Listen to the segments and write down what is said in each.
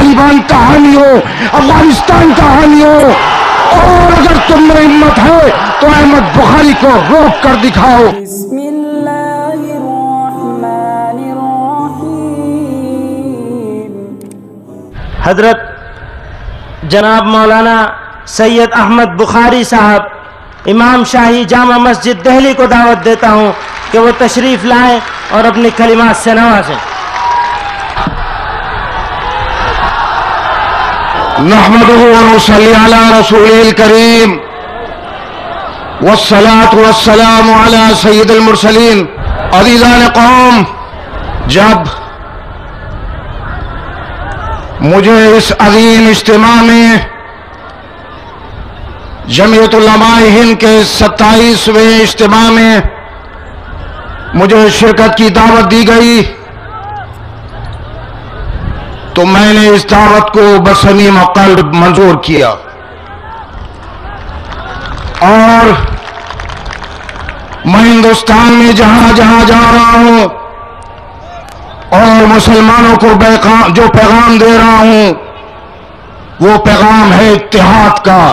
तालिबान का हानि हो, अफगानिस्तान का हानि हो, और अगर तुम में हिम्मत है तो अहमद बुखारी को रोक कर दिखाओ। हजरत जनाब मौलाना सैयद अहमद बुखारी साहब इमाम शाही जामा मस्जिद दिल्ली को दावत देता हूँ कि वो तशरीफ़ लाएं और अपनी कलिमात से नवाजें। नहमदुहु व नुसल्ली अला रसूलिल करीम वस्सलातु वस्सलामु अला सय्यिदिल मुरसलीन। अज़ीज़ान कौम, जब मुझे इस अज़ीम इज्तिमा में जमीयत उलमाए हिंद के 27वें इज्तिमा में मुझे शिरकत की दावत दी गई तो मैंने इस दावत को बसमीम क़ल्ब मंजूर किया और मैं हिंदुस्तान में जहां जहां जा रहा हूं और मुसलमानों को जो पैगाम दे रहा हूं वो पैगाम है इत्तेहाद का।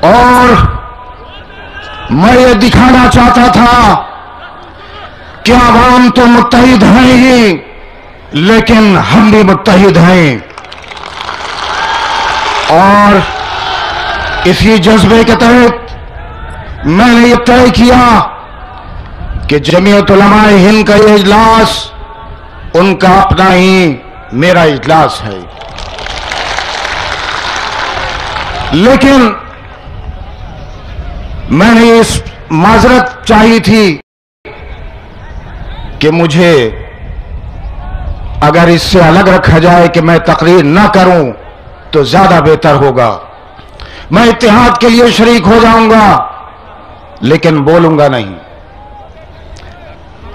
और मैं ये दिखाना चाहता था कि आवाम तो मुत्तहिद हैं ही, लेकिन हम भी मुत्तहिद हैं। और इसी जज्बे के तहत मैंने ये तय किया कि जमीयत उलमाए हिंद का ये इजलास उनका अपना ही मेरा इजलास है। लेकिन मैंने इस माजरत चाहिए थी कि मुझे अगर इससे अलग रखा जाए कि मैं तकरीर ना करूं तो ज्यादा बेहतर होगा। मैं इत्तेहाद के लिए शरीक हो जाऊंगा लेकिन बोलूंगा नहीं।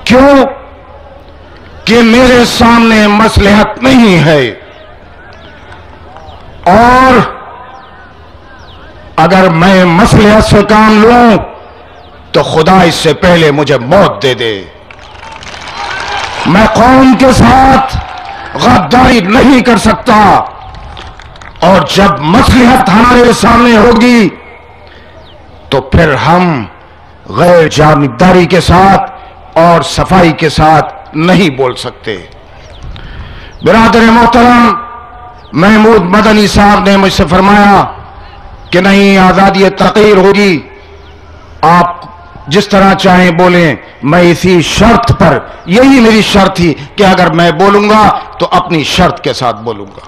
क्यों? कि मेरे सामने मसलहत नहीं है और अगर मैं मसलहत से काम लूं तो खुदा इससे पहले मुझे मौत दे दे। मैं कौम के साथ गद्दारी नहीं कर सकता और जब मसलहत हमारे सामने होगी तो फिर हम गैर जानिबदारी के साथ और सफाई के साथ नहीं बोल सकते। बिरादर मोहतरम, महमूद मदनी साहब ने मुझसे फरमाया कि नहीं, आजादी तकरीर होगी, आप जिस तरह चाहें बोलें। मैं इसी शर्त पर, यही मेरी शर्त थी कि अगर मैं बोलूंगा तो अपनी शर्त के साथ बोलूंगा।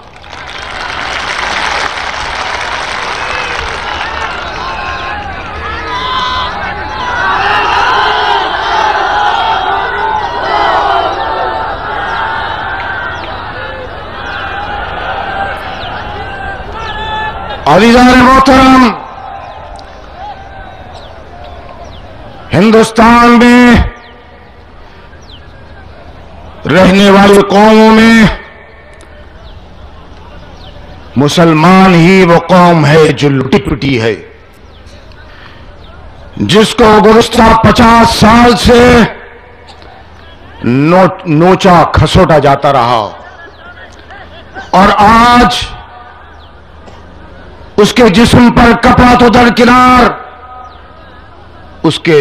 अज़ीज़ान मोहतरम, हिंदुस्तान में रहने वाली कौमों में मुसलमान ही वो कौम है जो लुटी पिटी है, जिसको गुज़िश्ता 50 साल से नोचा खसोटा जाता रहा और आज उसके जिस्म पर कपड़ा तो दरकिनार, उसके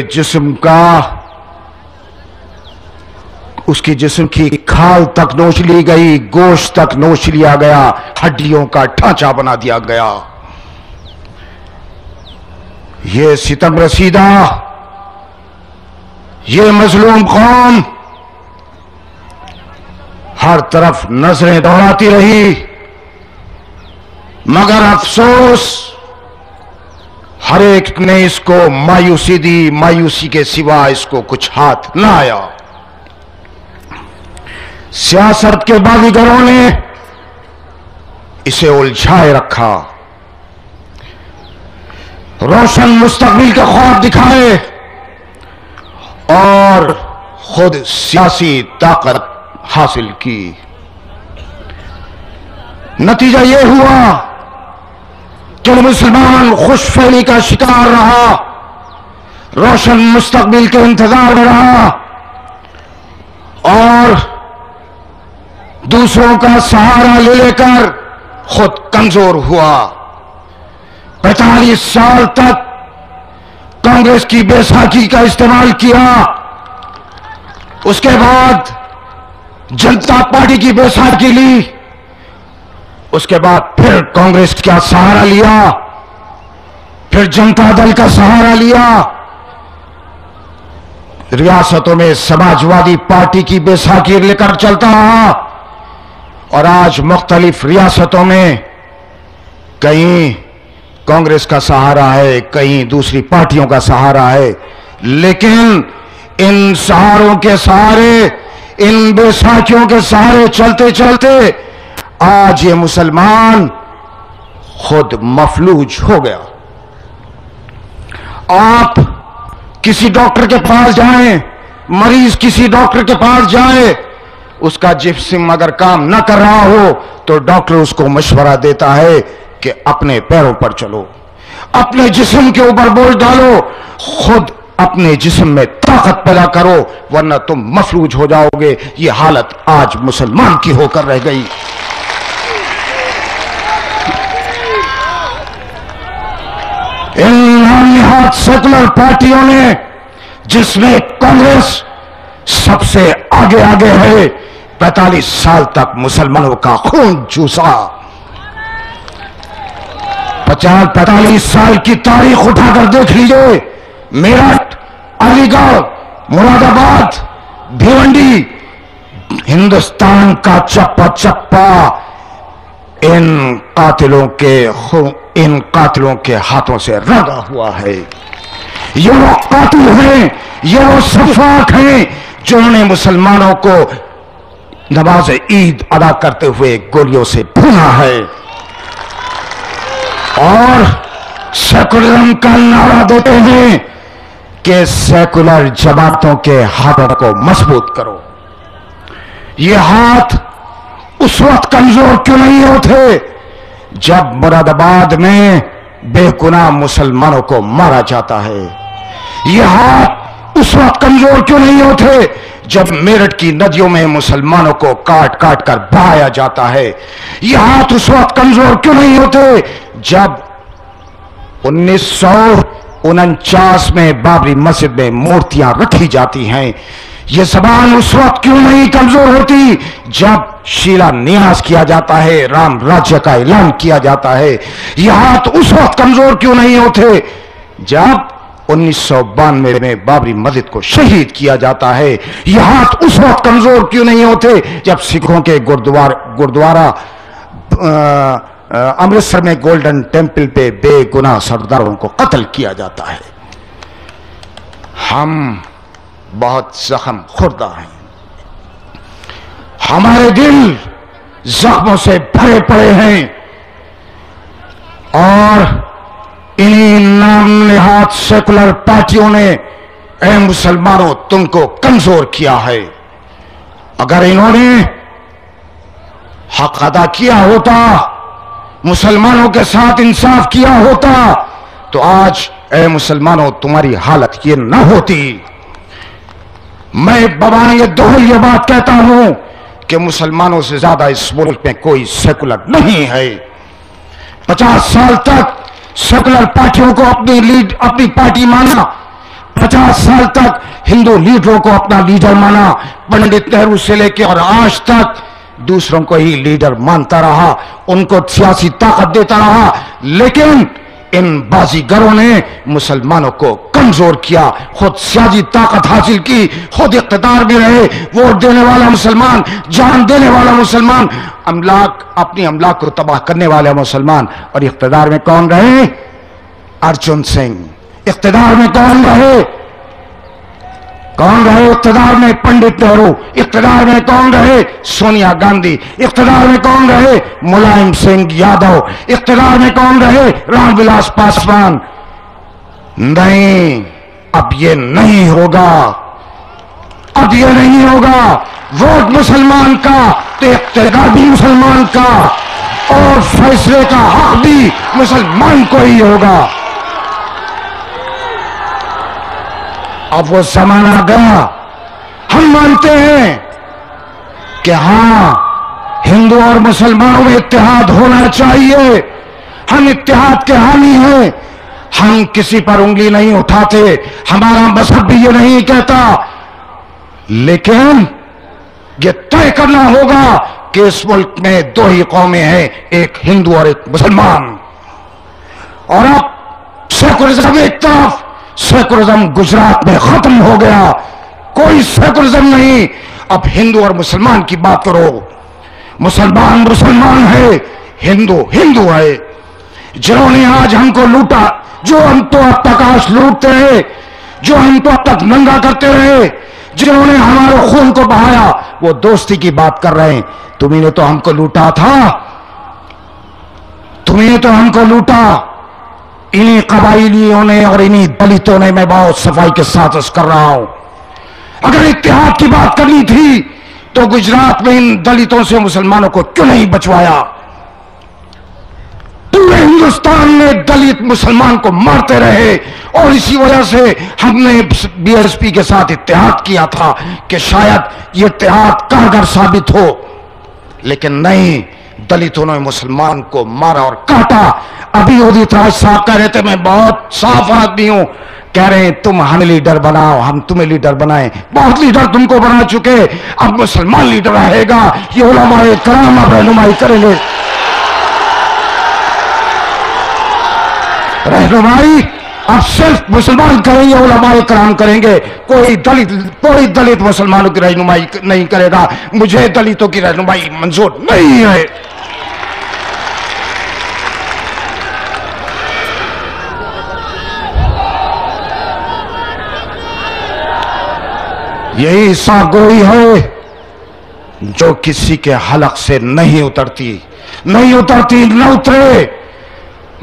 जिस्म की खाल तक नोच ली गई, गोश्त तक नोच लिया गया, हड्डियों का ढांचा बना दिया गया। ये सितम रसीदा, ये मजलूम कौम हर तरफ नजरें दौड़ाती रही, मगर अफसोस हर एक ने इसको मायूसी दी, मायूसी के सिवा इसको कुछ हाथ ना आया। सियासत के बागीगरों ने इसे उलझाए रखा, रोशन मुस्तकबिल के ख्वाब दिखाए और खुद सियासी ताकत हासिल की। नतीजा यह हुआ कि मुसलमान खुशफहमी का शिकार रहा, रोशन मुस्तकबिल के इंतजार में रहा और दूसरों का सहारा ले लेकर खुद कमजोर हुआ। 45 साल तक कांग्रेस की बैसाखी का इस्तेमाल किया, उसके बाद जनता पार्टी की बैसाखी ली, उसके बाद फिर कांग्रेस का सहारा लिया, फिर जनता दल का सहारा लिया। रियासतों में समाजवादी पार्टी की बैसाखी लेकर चलता रहा और आज मुख्तलिफ रियासतों में कहीं कांग्रेस का सहारा है, कहीं दूसरी पार्टियों का सहारा है। लेकिन इन सहारों के सहारे, इन बैसाखियों के सहारे चलते चलते आज ये मुसलमान खुद मफलूज हो गया। आप किसी डॉक्टर के पास जाएं, मरीज किसी डॉक्टर के पास जाए, उसका जिस्म अगर काम न कर रहा हो तो डॉक्टर उसको मशवरा देता है कि अपने पैरों पर चलो, अपने जिस्म के ऊपर बोझ डालो, खुद अपने जिस्म में ताकत पैदा करो, वरना तुम मफलूज हो जाओगे। ये हालत आज मुसलमान की होकर रह गई। इन नामनिहाद सेकुलर पार्टियों ने, जिसमें कांग्रेस सबसे आगे आगे है, 45 साल तक मुसलमानों का खून चूसा। 45 साल की तारीख उठाकर देख लीजिए। मेरठ, अलीगढ़, मुरादाबाद, भिवंडी, हिंदुस्तान का चप्पा चप्पा इन कातिलों के हाथों से रंगा हुआ है। ये वो कातिल हैं, ये वो सफाक हैं जिन्होंने मुसलमानों को नमाज ईद अदा करते हुए गोलियों से भूना है और सेकुलरिज्म का नारा देते हैं कि सेकुलर जमातों के हाथों को मजबूत करो। ये हाथ उस वक्त कमजोर क्यों नहीं होते जब मुरादाबाद में बेगुनाह मुसलमानों को मारा जाता है? ये हाथ उस वक्त कमजोर क्यों नहीं होते जब मेरठ की नदियों में मुसलमानों को काट काट कर बहाया जाता है? ये हाथ उस वक्त कमजोर क्यों नहीं होते जब 1949 में बाबरी मस्जिद में मूर्तियां रखी जाती हैं? ये जबान उस वक्त क्यों नहीं कमजोर होती जब शिलान्यास किया जाता है, राम राज्य का ऐलान किया जाता है? ये हाथ उस वक्त कमजोर क्यों नहीं होते जब 1992 में बाबरी मस्जिद को शहीद किया जाता है? ये हाथ उस वक्त कमजोर क्यों नहीं होते जब सिखों के गुरुद्वारा अमृतसर में गोल्डन टेम्पल पे बेगुनाह सरदारों को कत्ल किया जाता है? हम बहुत जख्म खुर्दा हैं, हमारे दिल जख्मों से भरे पड़े हैं और इन्हीं नामनिहाद सेकुलर पार्टियों ने ऐ मुसलमानों तुमको कमजोर किया है। अगर इन्होंने हक अदा किया होता, मुसलमानों के साथ इंसाफ किया होता, तो आज ऐ मुसलमानों तुम्हारी हालत ये न होती। मैं बबांगे दोहरी ये बात कहता हूं कि मुसलमानों से ज्यादा इस मुल्क में कोई सेकुलर नहीं है। 50 साल तक सेकुलर पार्टियों को अपनी पार्टी माना, 50 साल तक हिंदू लीडरों को अपना लीडर माना, पंडित नेहरू से लेकर और आज तक दूसरों को ही लीडर मानता रहा, उनको सियासी ताकत देता रहा। लेकिन इन बाजीगरों ने मुसलमानों को कमजोर किया, खुद सियासी ताकत हासिल की, खुद इख्तिदार में रहे, वोट देने वाला मुसलमान, जान देने वाला मुसलमान, अपनी अमलाक को तबाह करने वाले मुसलमान। और इख्तिदार में कौन रहे? अर्जुन सिंह। इख्तिदार में कौन रहे? इख्तिदार में पंडित नेहरू। इख्तिदार में कौन रहे? सोनिया गांधी। इख्तिदार में कौन रहे? मुलायम सिंह यादव। इख्तिदार में कौन रहे? रामविलास पासवान। नहीं, अब ये नहीं होगा, अब ये नहीं होगा। वोट मुसलमान का तो इख्तिदार भी मुसलमान का और फैसले का हक भी मुसलमान को ही होगा। अब वो जमाना गया। हम मानते हैं कि हां हिंदू और मुसलमानों में इत्तेहाद होना चाहिए। हम इत्तेहाद के हामी हैं, हम किसी पर उंगली नहीं उठाते, हमारा मजहब भी ये नहीं कहता, लेकिन ये तय करना होगा कि इस मुल्क में दो ही कौमें हैं, एक हिंदू और एक मुसलमान। और अब सेकुलरिज्म एक तरफ, सेकुलरिज्म गुजरात में खत्म हो गया, कोई सेकुलरिज्म नहीं। अब हिंदू और मुसलमान की बात करो, मुसलमान मुसलमान है, हिंदू हिंदू है। जिन्होंने आज हमको लूटा, जो हम तो अब तक आज लूटते रहे, जो हम तो अब तक नंगा करते रहे, जिन्होंने हमारे खून को बहाया, वो दोस्ती की बात कर रहे हैं। तुम्ही तो हमको लूटा था, तुम्ही तो हमको लूटा। इन्हीं कबाइलियों ने और इन्हीं दलितों ने, मैं बहुत सफाई के साथ कर रहा हूं, अगर इत्तेहाद की बात करनी थी तो गुजरात में इन दलितों से मुसलमानों को क्यों नहीं बचवाया? पूरे हिंदुस्तान में दलित मुसलमान को मारते रहे और इसी वजह से हमने बीएसपी के साथ इत्तेहाद किया था कि शायद ये इत्तेहाद कारगर साबित हो, लेकिन नहीं, दलितों ने मुसलमान को मारा और काटा। अभी उदित राज साहब कह रहे थे, मैं बहुत साफ आदमी हूं, कह रहे हैं तुम हमें लीडर बनाओ, हम तुम्हें लीडर बनाएं। बहुत लीडर तुमको बना चुके, अब मुसलमान लीडर रहेगा, ये उलमाए कराम अब रहनुमाई करेंगे। रहनुमाई अब सिर्फ मुसलमान करेंगे, उलमाए कराम करेंगे, कोई दलित मुसलमानों की रहनुमाई नहीं करेगा। मुझे दलितों की रहनुमाई मंजूर नहीं है। यही सागोई है जो किसी के हलक से नहीं उतरती, नहीं उतरती, न उतरे।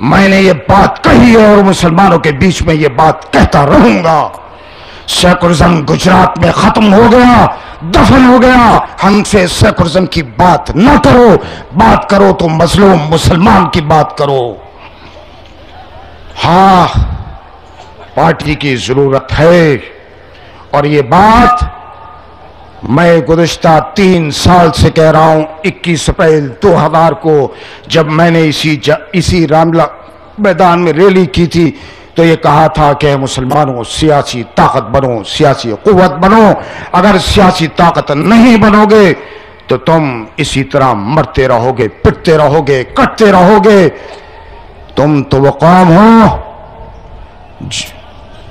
मैंने ये बात कही है और मुसलमानों के बीच में ये बात कहता रहूंगा। सेकुलरिज्म गुजरात में खत्म हो गया, दफन हो गया। हमसे सेकुलरिज्म की बात न करो, बात करो तो मजलूम मुसलमान की बात करो। हाँ, पार्टी की जरूरत है और ये बात मैं गुज़िश्ता 3 साल से कह रहा हूं। 21 अप्रैल 2000 को जब मैंने इसी रामला मैदान में रैली की थी तो ये कहा था कि मुसलमानों सियासी ताकत बनो, सियासी कुव्वत बनो। अगर सियासी ताकत नहीं बनोगे तो तुम इसी तरह मरते रहोगे, पिटते रहोगे, कटते रहोगे। तुम तो वो कौम हो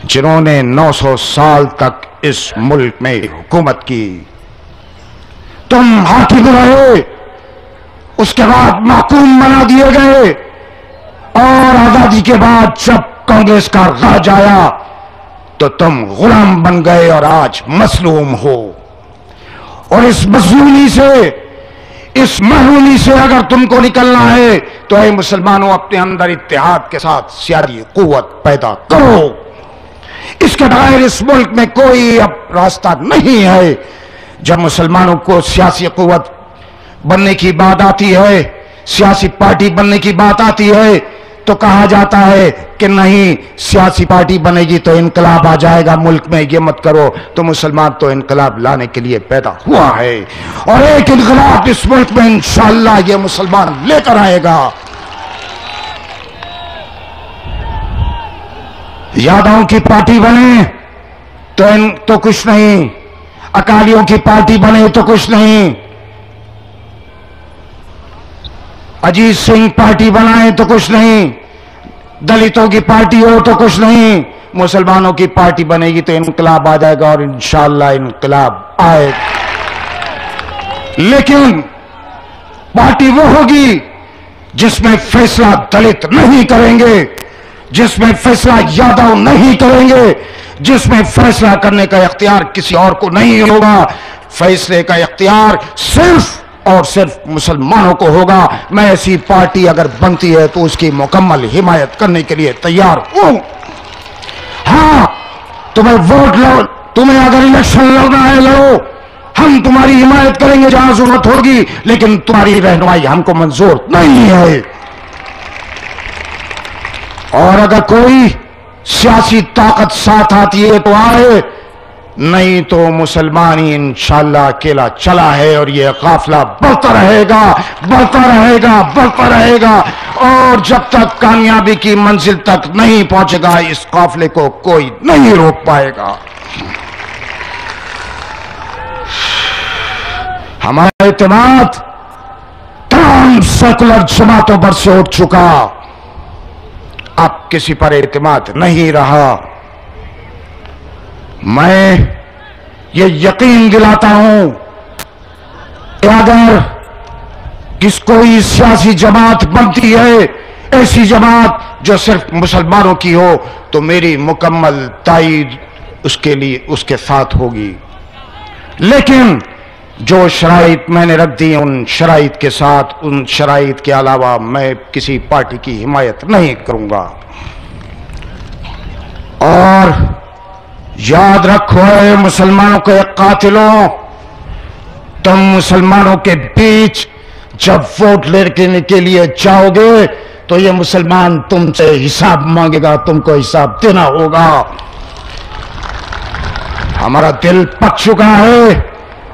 जिन्होंने 900 साल तक इस मुल्क में हुकूमत की। तुम हाकिम रहे, उसके बाद महकूम बना दिए गए और आजादी के बाद जब कांग्रेस का राज आया तो तुम गुलाम बन गए और आज मसलूम हो। और इस मजलूमी से, इस महरूमी से अगर तुमको निकलना है तो ऐ मुसलमानों, अपने अंदर इत्तेहाद के साथ सियासी कुव्वत पैदा करो। इसके बगैर इस मुल्क में कोई अब रास्ता नहीं है। जब मुसलमानों को सियासी कुव्वत बनने की बात आती है, सियासी पार्टी बनने की बात आती है, तो कहा जाता है कि नहीं, सियासी पार्टी बनेगी तो इनकलाब आ जाएगा मुल्क में, ये मत करो। तो मुसलमान तो इनकलाब लाने के लिए पैदा हुआ है और एक इनकलाब इस मुल्क में इंशाअल्लाह ये मुसलमान लेकर आएगा। यादवों की पार्टी बने तो कुछ नहीं, अकालियों की पार्टी बने तो कुछ नहीं, अजीत सिंह पार्टी बनाए तो कुछ नहीं, दलितों की पार्टी हो तो कुछ नहीं। मुसलमानों की पार्टी बनेगी तो इनकलाब आ जाएगा और इंशाअल्लाह इनकलाब आए। लेकिन पार्टी वो होगी जिसमें फैसला दलित नहीं करेंगे, जिसमें फैसला यादव नहीं करेंगे, जिसमें फैसला करने का इख्तियार किसी और को नहीं होगा। फैसले का इख्तियार सिर्फ और सिर्फ मुसलमानों को होगा। मैं ऐसी पार्टी अगर बनती है तो उसकी मुकम्मल हिमायत करने के लिए तैयार हूं। हाँ, तुम्हें वोट लो, तुम्हें अगर इलेक्शन लड़ना है लड़ो, हम तुम्हारी हिमायत करेंगे जहां जरूरत होगी, लेकिन तुम्हारी रहनुमाई हमको मंजूर नहीं है। और अगर कोई सियासी ताकत साथ आती है तो आए, नहीं तो मुसलमान ही इंशाअल्लाह अकेला चला है और ये काफिला बढ़ता रहेगा, बढ़ता रहेगा, बढ़ता रहेगा, और जब तक कामयाबी की मंजिल तक नहीं पहुंचेगा इस काफिले को कोई नहीं रोक पाएगा। हमारा एतमाद तमाम सेकुलर जमातों पर से उठ चुका, अब किसी पर एतमाद नहीं रहा। मैं ये यकीन दिलाता हूं कि अगर कोई सियासी जमात बनती है, ऐसी जमात जो सिर्फ मुसलमानों की हो, तो मेरी मुकम्मल ताईद उसके लिए उसके साथ होगी। लेकिन जो शराइत मैंने रख दी उन शराइत के साथ, उन शराइत के अलावा मैं किसी पार्टी की हिमायत नहीं करूंगा। और याद रखो है मुसलमानों के कातिलों, तुम मुसलमानों के बीच जब वोट लेने के लिए जाओगे तो ये मुसलमान तुमसे हिसाब मांगेगा, तुमको हिसाब देना होगा। हमारा दिल पक चुका है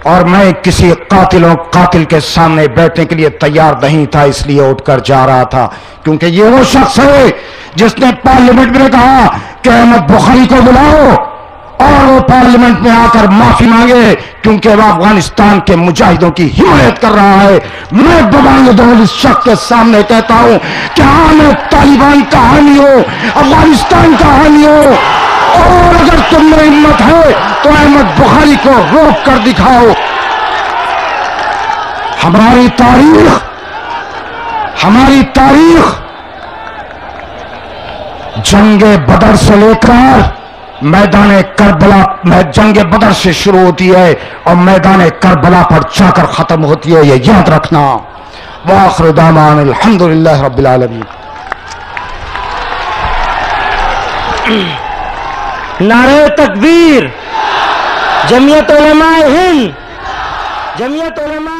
और मैं किसी कातिल के सामने बैठने के लिए तैयार नहीं था, इसलिए उठकर जा रहा था, क्योंकि ये वो शख्स है जिसने पार्लियामेंट में कहा कि अहमद बुखारी को बुलाओ, और वो पार्लियामेंट में आकर माफी मांगे क्योंकि वह अफगानिस्तान के मुजाहिदों की हिमायत कर रहा है। मैं बबांगदौल इस शख्स के सामने कहता हूं कि हाँ, मैं तालिबान का हामी हो, अफगानिस्तान का हामी हो, और अगर तुम में हिम्मत है तो अहमद बुखारी को रोक कर दिखाओ। हमारी तारीख जंगे बदर से लेकर मैदान करबला, जंगे बदर से शुरू होती है और मैदान करबला पर जाकर खत्म होती है, ये याद रखना। वाखिर दामान अल्हम्दुलिल्लाह रब्बिल आलमीन। नारे तकबीर, जमीयत उलमा हिंद, जमीयत उलमा